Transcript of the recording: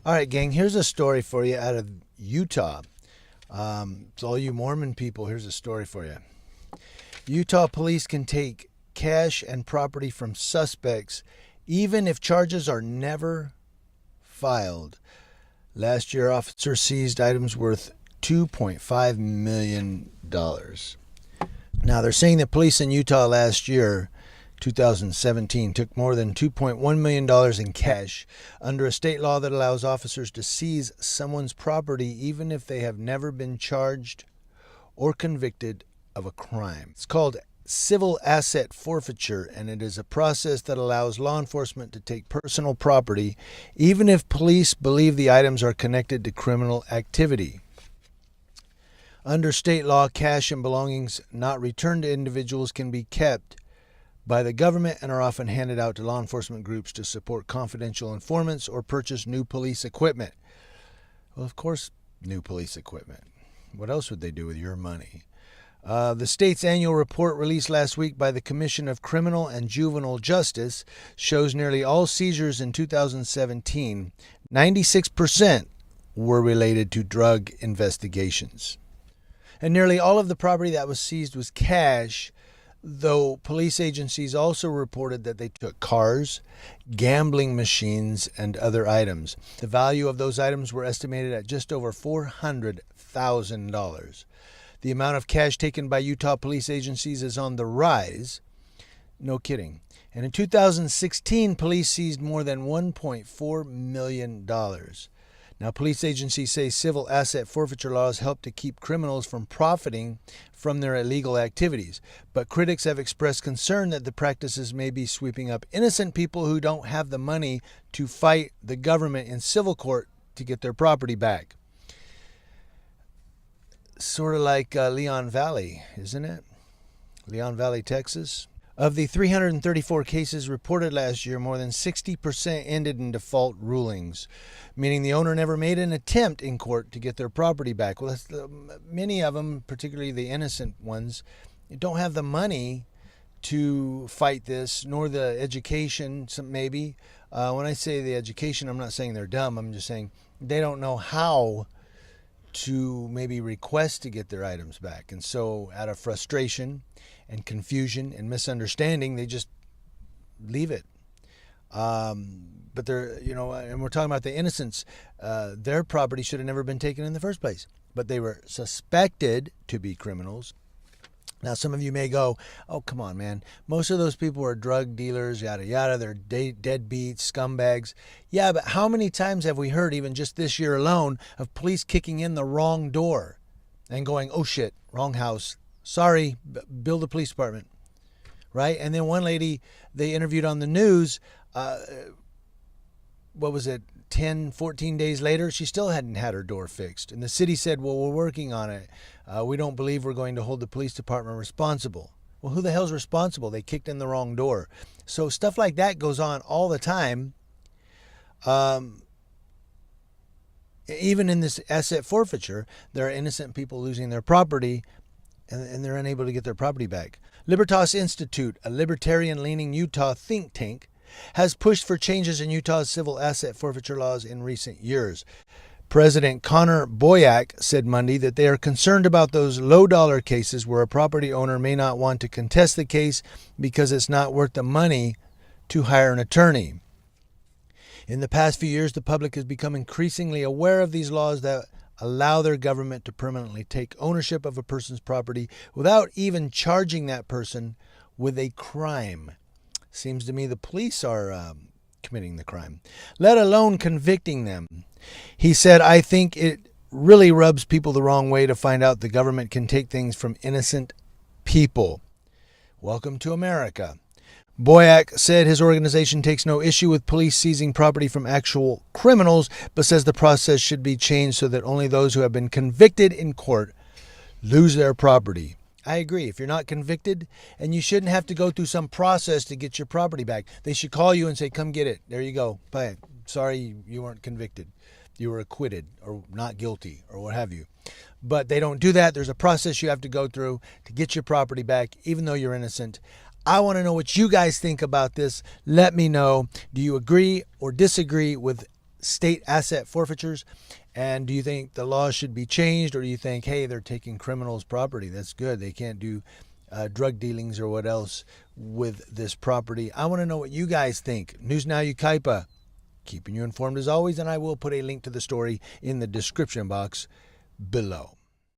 All right, gang, here's a story for you out of Utah. It's all you Mormon people. Here's a story for you. Utah police can take cash and property from suspects even if charges are never filed. Last year, officers seized items worth $2.5 million. Now, they're saying that police in Utah last year, 2017, took more than $2.1 million in cash under a state law that allows officers to seize someone's property even if they have never been charged or convicted of a crime. It's called civil asset forfeiture, and it is a process that allows law enforcement to take personal property even if police believe the items are connected to criminal activity. Under state law, cash and belongings not returned to individuals can be kept by the government and are often handed out to law enforcement groups to support confidential informants or purchase new police equipment. Well, of course, new police equipment. What else would they do with your money? The state's annual report released last week by the Commission of Criminal and Juvenile Justice shows nearly all seizures in 2017, 96% were related to drug investigations. And nearly all of the property that was seized was cash, though police agencies also reported that they took cars, gambling machines, and other items. The value of those items were estimated at just over $400,000. The amount of cash taken by Utah police agencies is on the rise. No kidding. And in 2016, police seized more than $1.4 million. Now, police agencies say civil asset forfeiture laws help to keep criminals from profiting from their illegal activities. But critics have expressed concern that the practices may be sweeping up innocent people who don't have the money to fight the government in civil court to get their property back. Sort of like Leon Valley, isn't it? Leon Valley, Texas. Of the 334 cases reported last year, more than 60% ended in default rulings, meaning the owner never made an attempt in court to get their property back. Well, many of them, particularly the innocent ones, don't have the money to fight this, nor the education, maybe. When I say the education, I'm not saying they're dumb. I'm just saying they don't know how to maybe request to get their items back. And so out of frustration and confusion and misunderstanding, they just leave it. But they're, and we're talking about the innocents. Their property should have never been taken in the first place, but they were suspected to be criminals. Now, some of you may go, oh, come on, man. Most of those people are drug dealers, yada, yada. They're deadbeats, scumbags. Yeah, but how many times have we heard, even just this year alone, of police kicking in the wrong door and going, oh, shit, wrong house. Sorry, build a police department, right? And then one lady they interviewed on the news, 10, 14 days later, she still hadn't had her door fixed. And the city said, well, we're working on it. We don't believe we're going to hold the police department responsible. Well, who the hell's responsible? They kicked in the wrong door. So stuff like that goes on all the time. Even in this asset forfeiture, there are innocent people losing their property and they're unable to get their property back. Libertas Institute, a libertarian-leaning Utah think tank, has pushed for changes in Utah's civil asset forfeiture laws in recent years. President Connor Boyack said Monday that they are concerned about those low-dollar cases where a property owner may not want to contest the case because it's not worth the money to hire an attorney. In the past few years, the public has become increasingly aware of these laws that allow their government to permanently take ownership of a person's property without even charging that person with a crime. Seems to me the police are committing the crime, let alone convicting them. He said, I think it really rubs people the wrong way to find out the government can take things from innocent people. Welcome to America. Boyack said his organization takes no issue with police seizing property from actual criminals, but says the process should be changed so that only those who have been convicted in court lose their property. I agree. If you're not convicted, and you shouldn't have to go through some process to get your property back. They should call you and say, come get it. There you go. Bye. Sorry, you weren't convicted. You were acquitted or not guilty or what have you. But they don't do that. There's a process you have to go through to get your property back, even though you're innocent. I want to know what you guys think about this. Let me know. Do you agree or disagree with state asset forfeitures? And do you think the law should be changed, or do you think, hey, they're taking criminals' property? That's good. They can't do drug dealings or what else with this property. I want to know what you guys think. News Now Ukaipa, keeping you informed as always, and I will put a link to the story in the description box below.